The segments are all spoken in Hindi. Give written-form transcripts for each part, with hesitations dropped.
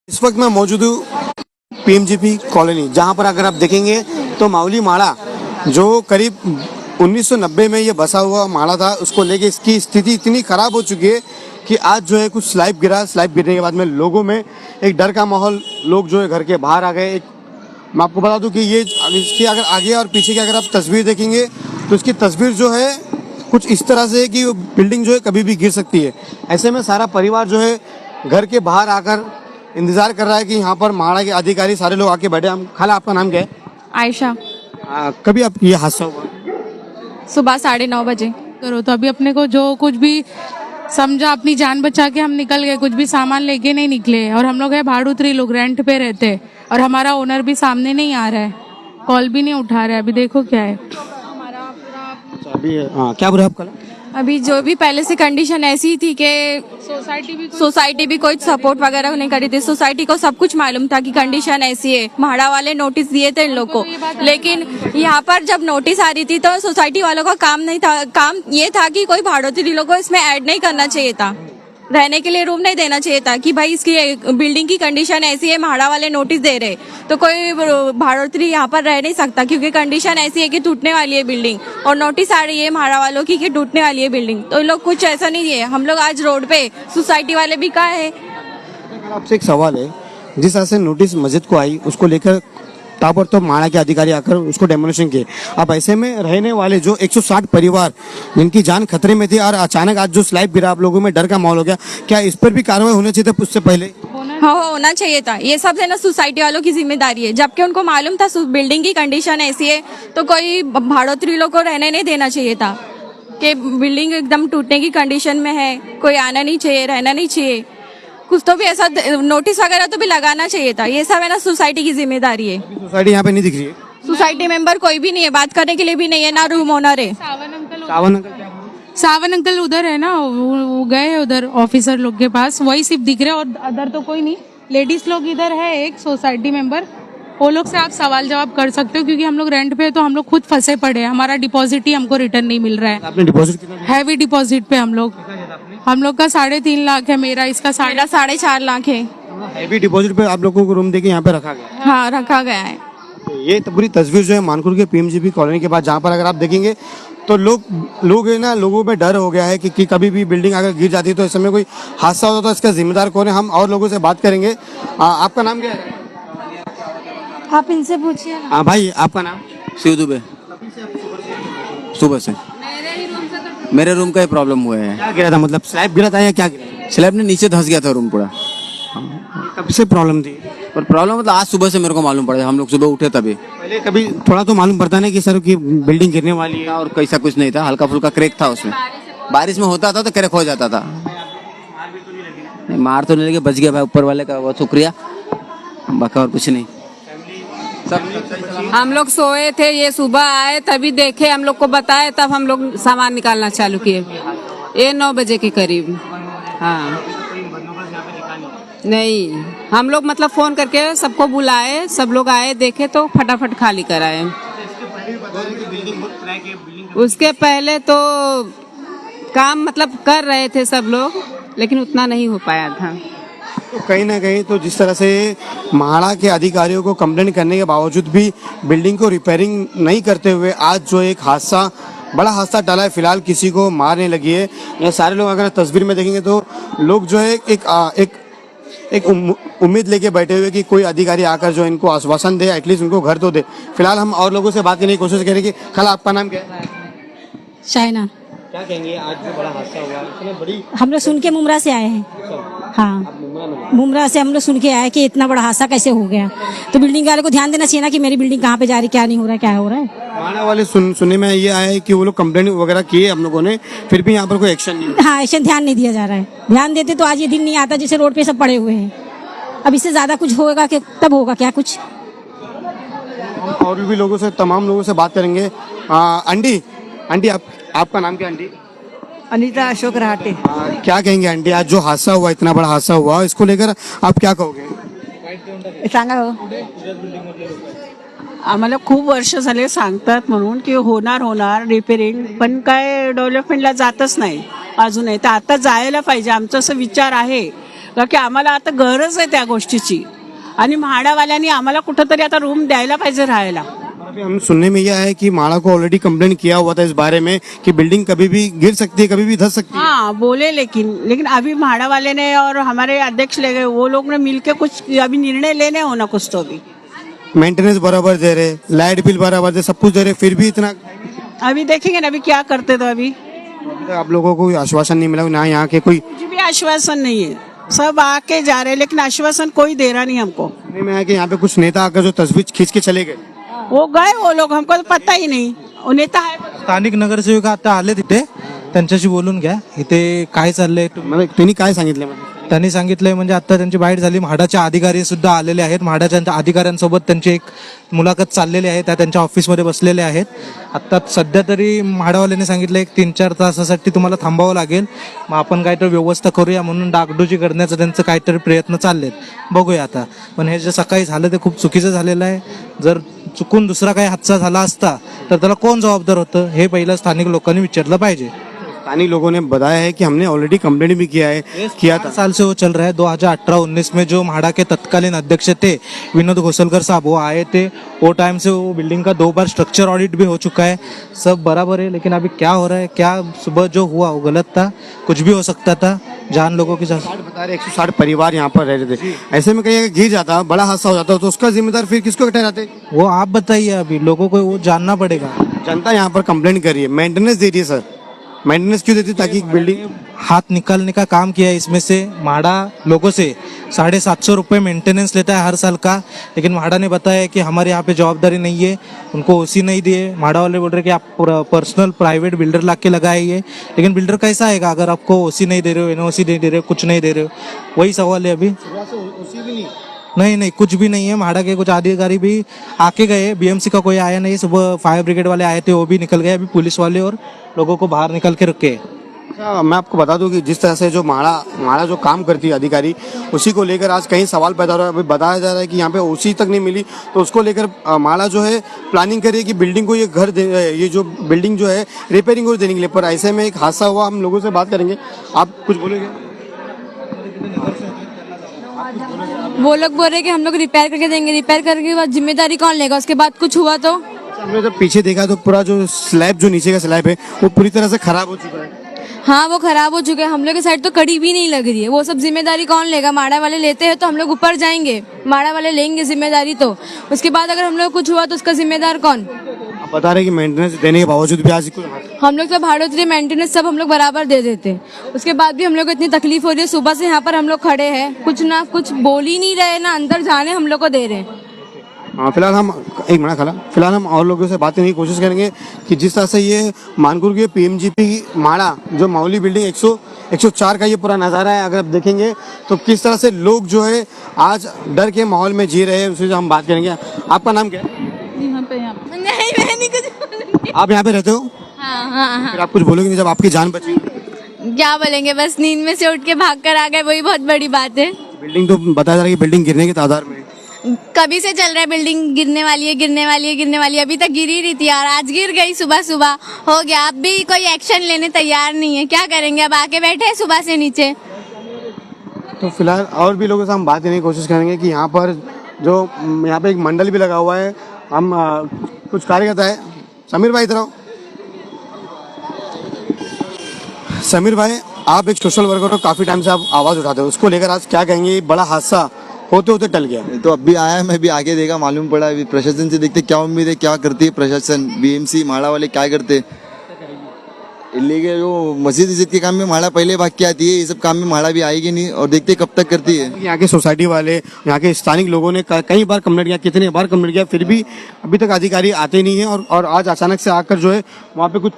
इस वक्त मैं मौजूद हूँ पीएमजीपी कॉलोनी, जहाँ पर अगर आप देखेंगे तो मावली माड़ा जो करीब 1990 में ये बसा हुआ माड़ा था, उसको लेके इसकी स्थिति इतनी खराब हो चुकी है कि आज जो है कुछ स्लैब गिरा। स्लैब गिरने के बाद में लोगों में एक डर का माहौल, लोग जो है घर के बाहर आ गए। मैं आपको बता दूं कि ये इसकी अगर आगे और पीछे की अगर आप तस्वीर देखेंगे तो इसकी तस्वीर जो है कुछ इस तरह से है कि बिल्डिंग जो है कभी भी गिर सकती है। ऐसे में सारा परिवार जो है घर के बाहर आकर इंतजार कर रहा है कि यहाँ पर माड़ा के अधिकारी सारे लोग आके बैठे। हम खाला, आपका नाम क्या है? आयशा। कभी आप ये हादसा हुआ? सुबह 9:30 बजे। करो तो अभी अपने को जो कुछ भी समझा, अपनी जान बचा के हम निकल गए, कुछ भी सामान लेके नहीं निकले। और हम लोग है भाड़ूत्री लोग, रेंट पे रहते, और हमारा ओनर भी सामने नहीं आ रहा है, कॉल भी नहीं उठा रहा है। अभी देखो क्या है। अभी क्या बोल रहे आप? अभी जो भी पहले से कंडीशन ऐसी थी कि सोसाइटी भी कोई सपोर्ट वगैरह नहीं करी थी। सोसाइटी को सब कुछ मालूम था कि कंडीशन ऐसी है। म्हाड़ा वाले नोटिस दिए थे इन लोग को, लेकिन यहाँ पर जब नोटिस आ रही थी तो सोसाइटी वालों का काम नहीं था। काम ये था कि कोई भाड़ोत्री लोगों को इसमें ऐड नहीं करना चाहिए था, रहने के लिए रूम नहीं देना चाहिए था कि भाई इसकी बिल्डिंग की कंडीशन ऐसी है, म्हाड़ा वाले नोटिस दे रहे तो कोई भाड़ोत्री यहाँ पर रह नहीं सकता क्योंकि कंडीशन ऐसी है कि टूटने वाली है बिल्डिंग, और नोटिस आ रही है म्हाड़ा वालों की कि टूटने वाली है बिल्डिंग। तो लोग कुछ ऐसा नहीं है। हम लोग आज रोड पे, सोसाइटी वाले भी कहा है। आपसे एक सवाल है, जिस तरह से नोटिस मस्जिद को आई उसको लेकर ताबड़तोड़ माड़ा के अधिकारी आकर उसको डेमोलिशन किए। अब ऐसे में रहने वाले जो 160 परिवार जिनकी जान खतरे में थी और अचानक आज जो स्लैब गिरा, आप लोगों में डर का माहौल हो गया, क्या इस पर भी कार्रवाई होनी चाहिए था उससे पहले? हाँ, होना चाहिए था। ये सब है ना सोसाइटी वालों की जिम्मेदारी है, जबकि उनको मालूम था बिल्डिंग की कंडीशन ऐसी है तो कोई भाड़ोत्री लोग को रहने नहीं देना चाहिए था कि बिल्डिंग एकदम टूटने की कंडीशन में है, कोई आना नहीं चाहिए, रहना नहीं चाहिए। कुछ तो भी ऐसा नोटिस वगैरह तो भी लगाना चाहिए था। ये सब है ना सोसाइटी की जिम्मेदारी है। सोसाइटी यहाँ पे नहीं दिख रही है, सोसाइटी मेंबर कोई भी नहीं है, बात करने के लिए भी नहीं है, ना रूम ओनर है। सावन अंकल उधर है ना, वो गए हैं उधर ऑफिसर लोग के पास, वही सिर्फ दिख रहे और अदर तो कोई नहीं। लेडीज लोग इधर है, एक सोसाइटी मेंबर, वो लोग से आप सवाल जवाब कर सकते हो क्योंकि हम लोग रेंट पे, तो हम लोग खुद फंसे पड़े हैं। हमारा डिपॉजिट ही हमको रिटर्न नहीं मिल रहा है। आपने डिपॉजिट कितना? हैवी डिपॉजिट पे हम लोग का 3.5 लाख है, मेरा इसका 4.5 लाख है। हैवी डिपॉजिट पे आप लोगों को रूम देके यहाँ पे रखा गया? हाँ, रखा गया है। ये तो पूरी तस्वीर जो है मानकुर के पीएमजीपी कॉलोनी के पास, जहाँ पर अगर आप देखेंगे तो लोग है ना, लोगों में डर हो गया है कि कभी भी बिल्डिंग अगर गिर जाती है तो इस समय कोई हादसा होता तो इसका जिम्मेदार कौन है। हम और लोगों से बात करेंगे। आपका नाम क्या है? आप इनसे पूछिए। हाँ भाई, आपका नाम? शिव दुबे। सुबह से मेरे रूम का ही प्रॉब्लम हुआ है। क्या गिरा था? मतलब स्लैब गिरा था या क्या गिरा? स्लैब ने नीचे धंस गया था रूम पूरा। कब से प्रॉब्लम थी? पर प्रॉब्लम मतलब आज सुबह से मेरे को मालूम पड़ा, हम लोग सुबह उठे तभी। पहले कभी थोड़ा तो मालूम पड़ता नहीं कि सर की बिल्डिंग गिरने वाली है? और कैसा कुछ नहीं था, हल्का फुल्का क्रैक था उसमें। बारिश में होता था तो क्रैक हो जाता था। नहीं, मार तो नहीं लगे, बच गया भाई, ऊपर वाले का बहुत शुक्रिया, बाकी और कुछ नहीं। हम लोग सोए थे, ये सुबह आए तभी देखे, हम लोग को बताए, तब हम लोग सामान निकालना चालू किए। ये 9 बजे के करीब। हाँ, नहीं, हम लोग मतलब फोन करके सबको बुलाए, सब लोग आए, देखे तो फटाफट खाली कराए। उसके पहले तो काम मतलब कर रहे थे सब लोग, लेकिन उतना नहीं हो पाया था। तो कहीं ना कहीं तो जिस तरह से म्हाड़ा के अधिकारियों को कंप्लेंट करने के बावजूद भी बिल्डिंग को रिपेयरिंग नहीं करते हुए आज जो एक हादसा, बड़ा हादसा टला है। फिलहाल किसी को मारने लगी है। ये सारे लोग अगर तस्वीर में देखेंगे तो लोग जो है एक उम्मीद लेके बैठे हुए कि कोई अधिकारी आकर जो इनको आश्वासन दे, एटलीस्ट उनको घर तो दे। फिलहाल हम और लोगों से बात करने की कोशिश करेंगे। खाला, आपका नाम क्या है? चाइना। क्या कहेंगे, आज जो बड़ा हादसा हुआ इतने बड़ी? हम लोग सुन के मुमरा से आए हैं। हाँ, मुमरा से हम लोग सुन के आए कि इतना बड़ा हादसा कैसे हो गया। तो बिल्डिंग वाले को ध्यान देना चाहिए ना कि मेरी बिल्डिंग कहाँ पे जा रही, क्या नहीं हो रहा है, क्या हो रहा है। म्हाड़ा वाले सुनने में ये आया है कि वो लोग कंप्लेंट वगैरह किए हम लोगों ने, फिर भी यहाँ पर कोई एक्शन नहीं। हाँ, एक्शन ध्यान नहीं दिया जा रहा है। ध्यान देते तो आज ये दिन नहीं आता जैसे रोड पे सब पड़े हुए हैं। अब इससे ज्यादा कुछ होगा कि तब होगा क्या कुछ। और भी लोगों से, तमाम लोगों से बात करेंगे। आंटी आपका नाम क्या? आंटी अनीता अशोक राहटे। क्या कहेंगे आंटी, आज जो हादसा हुआ, इतना बड़ा हादसा हुआ, इसको लेकर आप क्या कहोगे? सांगा हो। आम्हाला खूप वर्ष झाले सांगतात म्हणून की होणार रिपेरिंग, पण काय डेव्हलपमेंटला जातच नाही अजूनही. तर आता जायला पाहिजे, आमचा असं विचार आहे. कारण की आम्हाला आता गरज आहे त्या गोष्टीची आणि म्हाडावाल्यांनी आम्हाला कुठंतरी आता रूम द्यायला पाहिजे राहायला. अभी हम सुनने में यह है कि माड़ा को ऑलरेडी कंप्लेंट किया हुआ था इस बारे में कि बिल्डिंग कभी भी गिर सकती है, कभी भी धस सकती है. हाँ बोले, लेकिन अभी म्हाड़ा वाले ने और हमारे अध्यक्ष ले गए, वो लोग ने मिलके कुछ अभी निर्णय लेने हो ना कुछ तो भी. मेंटेनेंस बराबर दे रहे, लाइट बिल बराबर दे, सब कुछ दे रहे, फिर भी इतना अभी देखेंगे ना अभी क्या करते. तो अभी अभी तक आप लोगों को कोई आश्वासन नहीं मिला ना यहाँ के कोई कुछ भी आश्वासन नहीं है. सब आके जा रहे हैं लेकिन आश्वासन कोई दे रहा नहीं हमको. सुनने में आया कि यहाँ पे कुछ नेता आकर जो तस्वीर खींच के चले गए. वो गए वो लोग, हमको तो पता ही नहीं. वो नेता है स्थानिक नगरसेविका आता आले तिथे, त्यांच्याशी बोलून घ्या इथे काय चाललंय. म्हणजे त्यांनी काय सांगितलं म्हणजे त्यांनी सांगितलंय म्हणजे आता त्यांची बाईट झाली, म्हाडाचे अधिकारी सुद्धा आलेले आहेत. म्हाडाच्या अधिकाऱ्यांसोबत त्यांची एक मुलाखत चाललेली आहे, त्या त्यांच्या ऑफिसमध्ये बसलेले आहेत. आता सध्या तरी म्हाडावाल्यांनी सांगितलं एक 3-4 तासासाठी तुम्हाला थांबावं लागेल, मग आपण काहीतरी व्यवस्था करूया म्हणून डागडुजी करण्याचं त्यांचं काहीतरी प्रयत्न चाललेत. बघूया आता. पण हे जे सकाळी झालं ते खूप चुकीचं झालेलं आहे. जर चुकून दुसरा काही हादसा झाला असता तर त्याला कोण जबाबदार होतं हे पहिलं स्थानिक लोकांनी विचारलं पाहिजे. स्थानीय लोगों ने बताया है कि हमने ऑलरेडी कंप्लेंट भी किया था. साल से वो चल रहा है. 2018-19 में जो म्हाडा के तत्कालीन अध्यक्ष थे विनोद घोसलकर साहब, वो आए थे. वो टाइम से वो बिल्डिंग का 2 बार स्ट्रक्चर ऑडिट भी हो चुका है. सब बराबर है, लेकिन अभी क्या हो रहा है, क्या सुबह जो हुआ वो गलत था, कुछ भी हो सकता था. जान लोगों की 160 परिवार यहाँ पर रह रहे थे. ऐसे में कहीं अगर गिर जाता, बड़ा हादसा हो जाता तो उसका जिम्मेदार फिर किसको ठहराते? वो आप बताइए. अभी लोगों को वो जानना पड़ेगा. जनता यहाँ पर कंप्लेंट कर रही है, मेंटेनेंस दे रही है. सर मेंटेनेंस क्यों देती ताकि बिल्डिंग हाथ निकालने का काम किया है इसमें से. म्हाडा लोगों से 750 रुपये मेंटेनेंस लेता है हर साल का, लेकिन म्हाडा ने बताया कि हमारे यहाँ पे जवाबदारी नहीं है, उनको ओसी नहीं दिए. म्हाडा वाले बोल रहे कि आप पर्सनल प्राइवेट बिल्डर ला के लगाइए, लेकिन बिल्डर कैसा आएगा अगर आपको ओसी नहीं दे रहे हो, एनओसी नहीं दे रहे हो, कुछ नहीं दे रहे हो. वही सवाल है अभी. नहीं, कुछ भी नहीं है. म्हाडा के कुछ अधिकारी भी आके गए, बीएमसी का कोई आया नहीं. सुबह फायर ब्रिगेड वाले आए थे, वो भी निकल गए. अभी पुलिस वाले और लोगों को बाहर निकल के रखे. मैं आपको बता दूं कि जिस तरह से जो माड़ा जो काम करती है अधिकारी, उसी को लेकर आज कहीं सवाल पैदा हो रहा है. अभी बताया जा रहा है कि यहाँ पे ओसी तक नहीं मिली, तो उसको लेकर माड़ा जो है प्लानिंग करी है कि बिल्डिंग को ये जो बिल्डिंग जो है रिपेयरिंग को देने के लिए. पर ऐसे में एक हादसा हुआ. हम लोगों से बात करेंगे. आप कुछ बोलेंगे? वो लोग बोल रहे कि हम लोग रिपेयर करके देंगे, रिपेयर करने के बाद जिम्मेदारी कौन लेगा, उसके बाद कुछ हुआ तो. हमने जब पीछे देखा तो पूरा जो स्लैब, जो नीचे का स्लैब है, वो पूरी तरह से खराब हो चुका है. हाँ वो खराब हो चुके हैं. हम लोग के साइड तो कड़ी भी नहीं लग रही है. वो सब जिम्मेदारी कौन लेगा? माड़ा वाले लेते हैं तो हम लोग ऊपर जाएंगे, माड़ा वाले लेंगे जिम्मेदारी. तो उसके बाद अगर हम लोग कुछ हुआ तो उसका जिम्मेदार कौन? आप बता रहे कि मेंटेनेंस देने के बावजूद भी आज कुछ हम लोग तो भाड़ोत्री मेंटेनेंस सब हम लोग बराबर दे देते हैं. उसके बाद भी हम लोग को इतनी तकलीफ हो रही है. सुबह से यहाँ पर हम लोग खड़े हैं, कुछ ना कुछ बोल ही नहीं रहे, ना अंदर जाने हम लोग को दे रहे हैं. फिलहाल हम एक मिनट खड़ा. फिलहाल हम और लोगों से बात करने की कोशिश करेंगे कि जिस तरह से ये मानकुर के पीएमजीपी माड़ा जो माउली बिल्डिंग 104 का ये पूरा नज़ारा है. अगर आप देखेंगे तो किस तरह से लोग जो है आज डर के माहौल में जी रहे हैं, उससे हम बात करेंगे. आपका नाम क्या है? नहीं मैं नहीं कुछ बोलूंगी. आप यहाँ पे रहते हो? हाँ. फिर आप कुछ बोलोगे नहीं जब आपकी जान बची? क्या बोलेंगे, बस नींद में से उठ के भाग कर आ गए, वही बहुत बड़ी बात है. बिल्डिंग तो बताया जा रहा है कि बिल्डिंग गिरने के तादार में. कभी से चल रहा है बिल्डिंग गिरने वाली है, गिरने वाली है, गिरने वाली है. अभी तक गिरी रही थी यार, आज गिर गई. सुबह हो गया. अब भी कोई एक्शन लेने तैयार नहीं है. क्या करेंगे, अब आके बैठे हैं सुबह से नीचे. तो फिलहाल और भी लोगों से हम बात करने की कोशिश करेंगे कि यहाँ पर जो यहाँ पे एक मंडल भी लगा हुआ है. हम कुछ कार्यकर्ता है. समीर भाई इधर आओ. समीर भाई, आप एक सोशल वर्कर हो, काफी टाइम से आप आवाज उठाते हो, उसको लेकर आज क्या कहेंगे? बड़ा हादसा होते होते टल गया. तो अब भी आया, मैं भी आगे देखा, मालूम पड़ा. अभी प्रशासन से देखते क्या उम्मीद है, क्या करती है प्रशासन, बीएमसी म्हाडा वाले क्या करते. इलीगल जो मस्जिद के काम में म्हाडा पहले भाग के आती है, ये सब काम में म्हाडा भी आएगी नहीं, और देखते कब तक करती है. यहाँ के सोसाइटी वाले, यहाँ के स्थानिक लोगों ने कई बार कंप्लेंट किया, कितने बार कंप्लेंट किया, फिर भी अभी तक अधिकारी आते नहीं है. और आज अचानक से आकर जो है वहाँ पे कुछ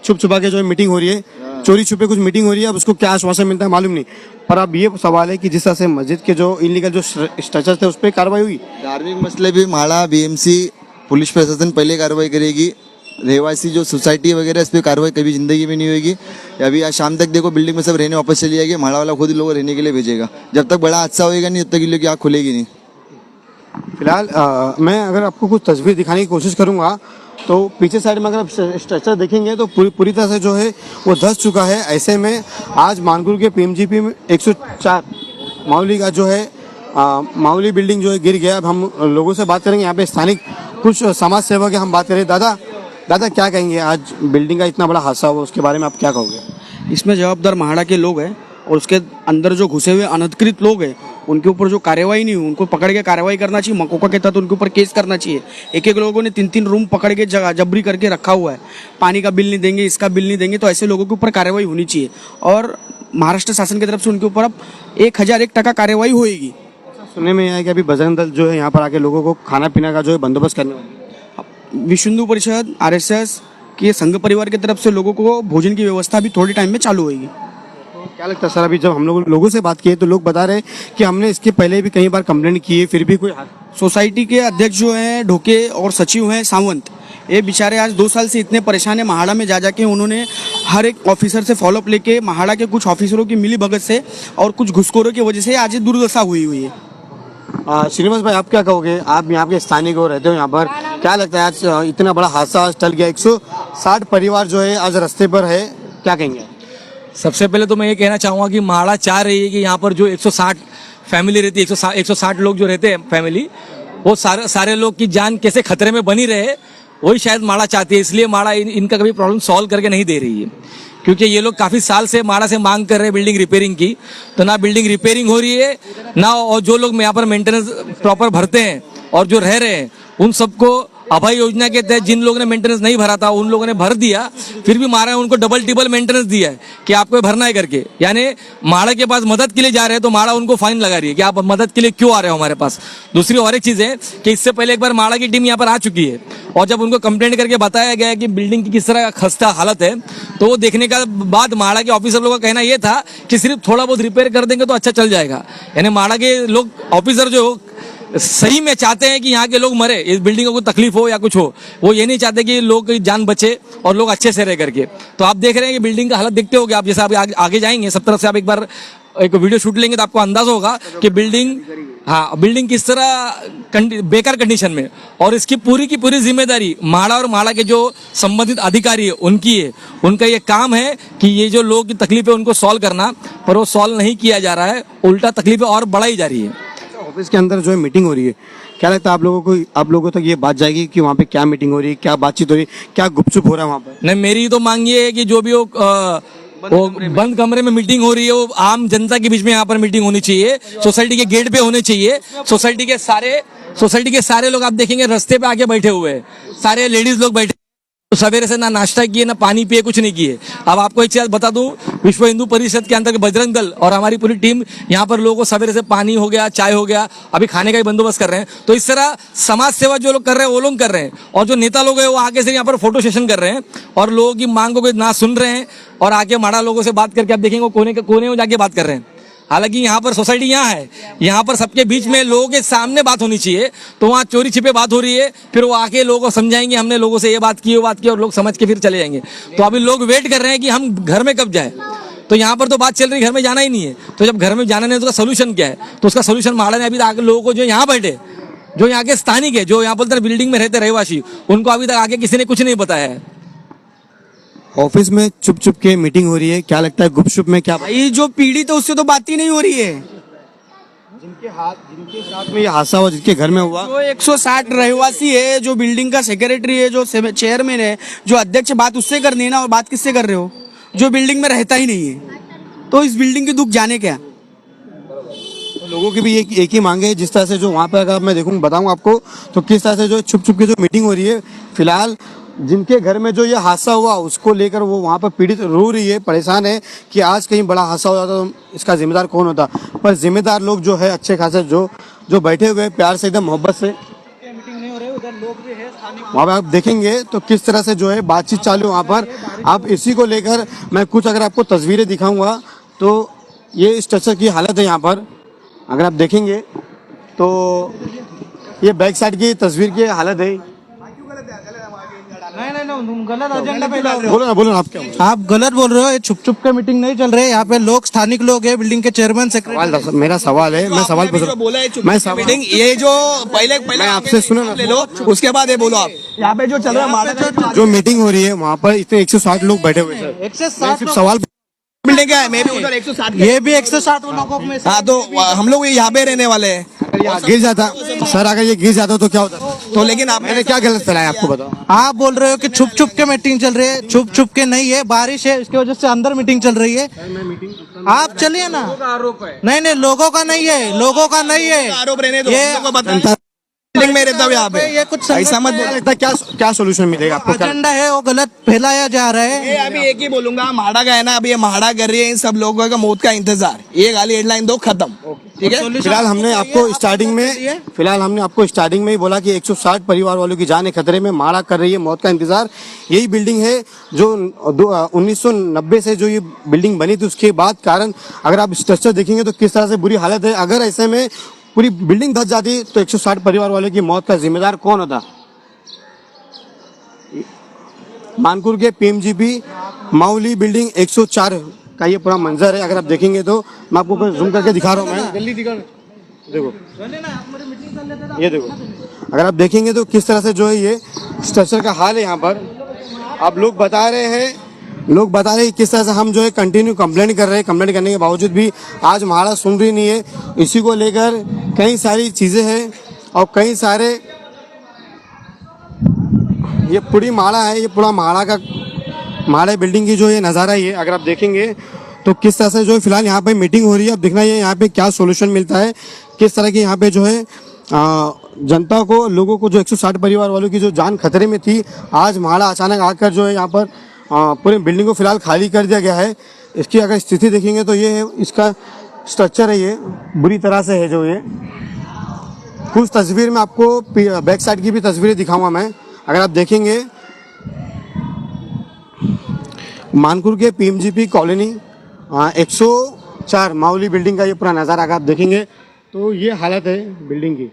छुप छुपा के जो है मीटिंग हो रही है, चोरी छुपे कुछ मीटिंग हो रही है. अब उसको क्या आश्वासन मिलता है मालूम नहीं. पर अब ये सवाल है कि जिस तरह से मस्जिद के जो इलीगल जो स्ट्रक्चर थे उस पर कार्रवाई हुई. धार्मिक मसले भी म्हाडा, बीएमसी, पुलिस प्रशासन पहले कार्रवाई करेगी. रहवासी जो सोसाइटी वगैरह इस पर कार्रवाई कभी जिंदगी में नहीं होगी. अभी आज शाम तक देखो बिल्डिंग में सब रहने वापस चली जाएगी. म्हाडा वाला खुद लोगों रहने के लिए भेजेगा. जब तक बड़ा हादसा होएगा नहीं, तब तक इन लोग की आँख खुलेगी नहीं. फिलहाल मैं अगर आपको कुछ तस्वीर दिखाने की कोशिश करूंगा तो पीछे साइड में अगर आप स्ट्रक्चर देखेंगे तो पूरी तरह से जो है वो धस चुका है. ऐसे में आज मानकुर के पीएमजीपी में 104 माउली का जो है माउली बिल्डिंग जो है गिर गया। अब हम लोगों से बात करेंगे, यहाँ पे स्थानिक कुछ समाज सेवक है, हम बात करें। दादा क्या कहेंगे, आज बिल्डिंग का इतना बड़ा हादसा हुआ उसके बारे में आप क्या कहोगे? इसमें जवाबदार महाड़ा के लोग हैं और उसके अंदर जो घुसे हुए अनधिकृत लोग हैं उनके ऊपर जो कार्रवाई नहीं हुई उनको पकड़ के कार्रवाई करना चाहिए। मकोका के तहत उनके ऊपर केस करना चाहिए। एक लोगों ने 3 रूम पकड़ के जबरी करके रखा हुआ है, पानी का बिल नहीं देंगे, इसका बिल नहीं देंगे, तो ऐसे लोगों के ऊपर कार्रवाई होनी चाहिए। और महाराष्ट्र शासन की तरफ से उनके ऊपर अब 1001% कार्रवाई होएगी। सुनने में आया कि अभी बजरंग दल जो है यहाँ पर आके लोगों को खाना पीना का जो है बंदोबस्त करने वाली है। विश्व हिंदू परिषद RSS के संघ परिवार की तरफ से लोगों को भोजन की व्यवस्था अभी थोड़े टाइम में चालू होगी। क्या लगता है सर, अभी जब हम लोगों से बात की तो लोग बता रहे हैं कि हमने इसके पहले भी कई बार कंप्लेंट की है, फिर भी कोई सोसाइटी के अध्यक्ष जो हैं ढोके और सचिव हैं सावंत, ये बेचारे आज 2 साल से इतने परेशान है। महाड़ा में जाके उन्होंने हर एक ऑफिसर से फॉलोअप लेके महाड़ा के कुछ ऑफिसरों की मिली भगत से और कुछ घुसखोरों की वजह से आज ये दुर्दशा हुई है। श्रीनिवास भाई, आप क्या कहोगे? आप यहाँ के स्थानीय को रहते हो यहाँ पर, क्या लगता है आज इतना बड़ा हादसा आज टल गया, 160 परिवार जो है आज रास्ते पर है, क्या कहेंगे? सबसे पहले तो मैं ये कहना चाहूँगा कि महाड़ा चाह रही है कि यहाँ पर जो 160 फैमिली रहती है, 160 लोग जो रहते हैं फैमिली, वो सारे लोग की जान कैसे खतरे में बनी रहे, वही शायद महाड़ा चाहती है। इसलिए महाड़ा इनका कभी प्रॉब्लम सॉल्व करके नहीं दे रही है, क्योंकि ये लोग काफ़ी साल से महाड़ा से मांग कर रहे हैं बिल्डिंग रिपेयरिंग की, तो ना बिल्डिंग रिपेयरिंग हो रही है ना, और जो लोग यहाँ पर मेंटेनेंस प्रॉपर भरते हैं और जो रह रहे हैं उन सबको अभय योजना के तहत जिन लोगों ने मेंटेनेंस नहीं भरा था उन लोगों ने भर दिया, फिर भी महाड़ा उनको डबल टिबल मेंटेनेंस दिया है कि आपको भरना है करके। यानी महाड़ा के पास मदद के लिए जा रहे हैं तो महाड़ा उनको फाइन लगा रही है कि आप मदद के लिए क्यों आ रहे हो हमारे पास। दूसरी और एक चीज़ है कि इससे पहले एक बार महाड़ा की टीम यहाँ पर आ चुकी है और जब उनको कंप्लेंट करके बताया गया कि बिल्डिंग की किस तरह खस्ता हालत है, तो वो देखने का बाद महाड़ा के ऑफिसर लोगों का कहना यह था कि सिर्फ थोड़ा बहुत रिपेयर कर देंगे तो अच्छा चल जाएगा। यानी महाड़ा के लोग ऑफिसर जो सही में चाहते हैं कि यहाँ के लोग मरे, इस बिल्डिंग को कोई तकलीफ हो या कुछ हो, वो ये नहीं चाहते कि लोग की जान बचे और लोग अच्छे से रह करके। तो आप देख रहे हैं कि बिल्डिंग का हालत देखते होगे आप, जैसे आप आगे जाएंगे सब तरफ से आप एक बार एक वीडियो शूट लेंगे तो आपको अंदाजा होगा कि बिल्डिंग किस तरह बेकार कंडीशन में, और इसकी पूरी की पूरी जिम्मेदारी महाड़ा और महाड़ा के जो संबंधित अधिकारी है उनकी है। उनका ये काम है कि ये जो लोगों की तकलीफ है उनको सॉल्व करना, पर वो सॉल्व नहीं किया जा रहा है, उल्टा तकलीफें और बढ़ाई जा रही है। ऑफिस के अंदर जो है मीटिंग हो रही है, क्या लगता है आप लोगों तक ये बात जाएगी कि वहाँ पे क्या मीटिंग हो रही है, क्या बातचीत हो रही है, क्या गुपचुप हो रहा है वहाँ पर? नहीं, मेरी तो मांग ये है कि जो भी वो बंद कमरे में मीटिंग हो रही है वो आम जनता के बीच में यहाँ पर मीटिंग होनी चाहिए, सोसाइटी के गेट पे होनी चाहिए। सोसाइटी के सारे लोग आप देखेंगे रास्ते पे आके बैठे हुए हैं, सारे लेडीज लोग बैठे, तो सवेरे से ना नाश्ता किए ना पानी पिए, कुछ नहीं किए। अब आपको एक चीज बता दूं, विश्व हिंदू परिषद के अंतर्गत बजरंग दल और हमारी पूरी टीम यहाँ पर लोगों को सवेरे से पानी हो गया, चाय हो गया, अभी खाने का ही बंदोबस्त कर रहे हैं। तो इस तरह समाज सेवा जो लोग कर रहे हैं वो लोग कर रहे हैं, और जो नेता लोग हैं वो आगे से यहाँ पर फोटो सेशन कर रहे हैं और लोगों की मांग को ना सुन रहे हैं, और आके महाड़ा लोगों से बात करके आप देखेंगे वो कोने में जाके बात कर रहे हैं। हालांकि यहाँ पर सोसाइटी यहाँ है, यहाँ पर सबके बीच में लोगों के सामने बात होनी चाहिए, तो वहाँ चोरी छिपे बात हो रही है, फिर वो आके लोगों को समझाएंगे हमने लोगों से ये बात की वो बात की, और लोग समझ के फिर चले जाएंगे। तो अभी लोग वेट कर रहे हैं कि हम घर में कब जाए, तो यहाँ पर तो बात चल रही घर में जाना ही नहीं है। तो जब घर में जाना नहीं है तो उसका सोल्यूशन क्या है? तो उसका सोल्यूशन महाड़ा ने अभी तक लोगों को जो यहाँ बैठे, जो यहाँ के स्थानिक है, जो यहाँ बोलते बिल्डिंग में रहते रहवासी, उनको अभी तक आगे किसी ने कुछ नहीं बताया है। ऑफिस में चुप के मीटिंग हो रही है, क्या लगता है गुपचुप में क्या? भाई जो पीड़ित है उससे तो बात ही नहीं हो रही है। जिनके साथ में ये हादसा हुआ, जिनके घर में हुआ, जो 160 रहवासी है, जो बिल्डिंग का सेक्रेटरी है, जो चेयरमैन है, जो अध्यक्ष, बात उससे करनी है ना, और बात किससे कर रहे हो? जो बिल्डिंग में रहता ही नहीं है, तो इस बिल्डिंग की दुख जाने क्या। लोगों की भी एक ही मांग है, जिस तरह से जो वहाँ पर अगर मैं देखूँ बताऊँ आपको, तो किस तरह से जो छुप के जो मीटिंग हो रही है, फिलहाल जिनके घर में जो ये हादसा हुआ उसको लेकर वो वहाँ पर पीड़ित रो रही है, परेशान है कि आज कहीं बड़ा हादसा हो जाता तो इसका जिम्मेदार कौन होता। पर जिम्मेदार लोग जो है अच्छे खासे जो बैठे हुए हैं प्यार से एकदम मोहब्बत से, वहाँ पर आप देखेंगे तो किस तरह से जो है बातचीत चालू वहाँ पर। आप इसी को लेकर मैं कुछ अगर आपको तस्वीरें दिखाऊंगा तो ये स्ट्रक्चर की हालत है यहाँ पर, अगर आप देखेंगे तो ये बैक साइड की तस्वीर की हालत है। नहीं गलत एजेंडा पे बोलो ना आप गलत बोल रहे हो। ये छुप के मीटिंग नहीं चल रही है, यहाँ पे लोग स्थानिक लोग हैं, बिल्डिंग के चेयरमैन सेक्रेटरी। मेरा सवाल है, मैं सवाल पूछ रहा हूँ। मैं मीटिंग ये जो पहले आपसे सुनो ना, ले लो उसके बाद ये बोलो। आप यहाँ पे जो चल रहा है जो मीटिंग हो रही है वहाँ पर इतने 160 लोग बैठे हुए हैं, 160 सवाल बिल्डिंग क्या है, मैं भी उधर 160 ये भी 160 लोगों में से हाँ, तो हम लोग यहाँ पे रहने वाले हैं। गिर जाता सर, अगर ये गिर जाता तो क्या होता? तो लेकिन आप मैंने क्या गलत फैलाया आपको बताओ? आप बोल रहे हो कि छुप छुप के मीटिंग चल रही है, छुप छुप के नहीं है, बारिश है इसकी वजह से अंदर मीटिंग चल रही है। आप चलिए ना। नहीं नहीं, लोगों का नहीं है, लोगों का नहीं है आरोप रहने दो, ये हम लोग को बता बिल्डिंग में रहता हूँ यहाँ पे, ये कुछ ऐसा मत बोलो। लगता है क्या क्या सोल्यूशन मिलेगा आपको? क्या एजेंडा है वो गलत फैलाया जा रहा है। ये अभी एक ही बोलूंगा, म्हाडा का है ना, अभी ये म्हाडा कर रही है इन सब लोगों का मौत का इंतजार, ये गाली हेडलाइन दो, खत्म। ठीक है, फिलहाल हमने आपको स्टार्टिंग में ही बोला कि 160 परिवार वालों की जान है खतरे में, माड़ा कर रही है मौत का इंतजार। यही बिल्डिंग है जो 1990 से जो ये बिल्डिंग बनी थी, उसके बाद कारण अगर आप स्ट्रक्चर देखेंगे तो किस तरह से बुरी हालत है। अगर ऐसे में पूरी बिल्डिंग धस जाती तो 160 परिवार वालों की मौत का जिम्मेदार कौन होता? मानपुर के पीएमजीपी माउली बिल्डिंग 104 का ये पूरा मंजर है। अगर आप देखेंगे तो मैं आपको जूम करके दिखा रहा हूँ, मैं जल्दी दिखा, देखो ये देखो, अगर आप देखेंगे तो किस तरह से जो है ये स्ट्रक्चर का हाल है यहाँ पर। आप लोग बता रहे हैं किस तरह से हम जो है कंटिन्यू कंप्लेंट कर रहे हैं, कंप्लेंट करने के बावजूद भी आज म्हाडा सुन रही नहीं है। इसी को लेकर कई सारी चीज़ें हैं और कई सारे, ये पूरी म्हाडा है, ये पूरा म्हाडा बिल्डिंग की जो ये नज़ारा है, ये अगर आप देखेंगे तो किस तरह से जो है फिलहाल यहाँ पे मीटिंग हो रही है। अब देखना ये यहाँ पे क्या सोल्यूशन मिलता है, किस तरह की यहाँ पे जो है जनता को, लोगों को, जो 160 परिवार वालों की जो जान खतरे में थी, आज म्हाडा अचानक आकर जो है यहाँ पर पूरे बिल्डिंग को फिलहाल खाली कर दिया गया है। इसकी अगर स्थिति देखेंगे तो ये है, इसका स्ट्रक्चर है, ये बुरी तरह से है जो ये। कुछ तस्वीर में आपको बैक साइड की भी तस्वीरें दिखाऊंगा मैं। अगर आप देखेंगे मानपुर के पीएमजीपी कॉलोनी 104 माउली बिल्डिंग का ये पूरा नज़ारा अगर आप देखेंगे तो ये हालत है बिल्डिंग की।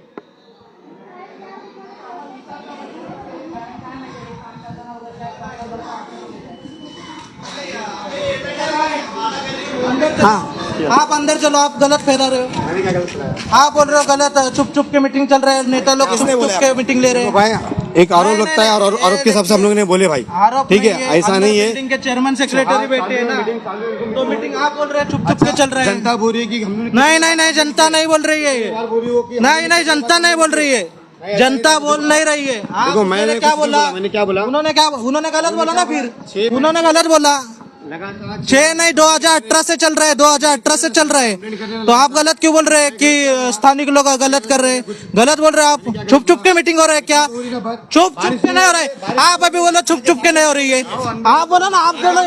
हाँ, आप अंदर चलो, आप गलत फैला रहे हो। आप बोल रहे हो गलत, छुप छुप के मीटिंग चल रहा है, नेता लोग छुप छुप के मीटिंग ले रहे हैं। भाई एक आरोप लगता है और आरोप के हिसाब से हम लोग ने बोले भाई, ठीक है, ऐसा नहीं है। मीटिंग के चेयरमैन सेक्रेटरी बैठे हैं ना, तो मीटिंग आप बोल रहे हैं छुप छुप के चल रहा है। जनता बोल रही है कि नहीं, जनता नहीं बोल रही है ये। नहीं, जनता नहीं बोल रही है, जनता बोल नहीं रही है। देखो मैंने क्या बोला, उन्होंने गलत बोला ना, फिर उन्होंने गलत बोला। 6 नहीं, 2018 से चल रहा है, 2018 से चल रहा है। तो आप गलत क्यों बोल रहे हैं कि स्थानिक लोग गलत कर रहे हैं? गलत बोल रहे हैं आप। छुप छुप के मीटिंग हो रहा है क्या? छुप छुप के नहीं हो रहा है। आप अभी बोलो छुप छुप के नहीं हो रही है, आप बोलो ना, आप बोलो,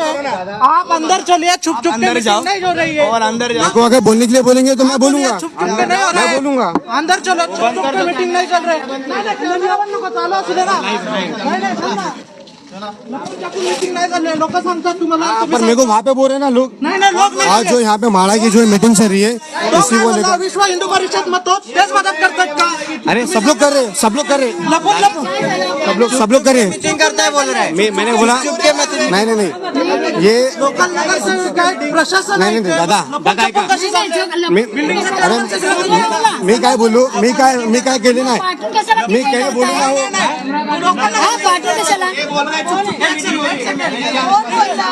आप अंदर चलिए, छुप छुप के मीटिंग नहीं हो रही है। और अंदर आपको अगर बोलने के लिए बोलेंगे तो मैं बोलूंगा, छुप छुप के नहीं हो रहा है, मैं बोलूंगा। अंदर चलो, छुप छुप के मीटिंग नहीं चल रही है। लोक सांगतात तुम्हाला, पर मेरे को वहाँ पे बोल रहे हैं ना लोग, नहीं लोग नहीं, आज जो यहाँ पे म्हाडा की जो मीटिंग चल रही है इसी को लेकर। विश्व हिंदू परिषद मत तेच मदत करतात का? अरे सब लोग कर रहे, सब लोग कर रहे, लपून सब लोग कर रहे। मीटिंग करताय बोल रहे हैं। मैंने बोला नहीं, ये लोकल नगरसेवक आहे, प्रशासन नाही दादा ऐका, मी काय बोलू, मी काय केले नाही, मी काय बोलू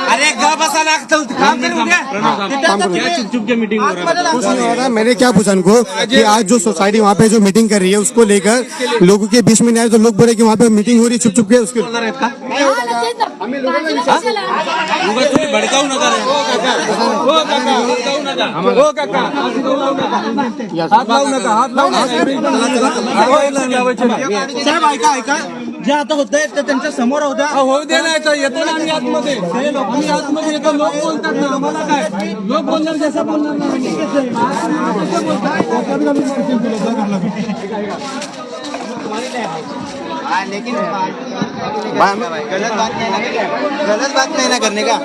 अरे बसा लागतं काम करू द्या। मैंने क्या पूछा उनको कि आज जो सोसाइटी वहाँ पे जो मीटिंग कर रही है उसको लेकर लोगों के बीच में नहीं आए, तो लोग बोले कि वहाँ पे मीटिंग हो रही छुप छुप के, उसके भडकावू नका रे. हो काका हात लावू नका, हात लावू नका. साहेब ऐका, जे आता होतंय ते त्यांच्या समोर होत्या. होऊ दे नाही तर येतो ना आम्ही आतमध्ये. आम्ही आतमध्ये येतो, लोक बोलतात ना, आम्हाला काय, लोक बोलणार जसं बोलणार नाही. लेकिन गलत बात नहीं ना करने का.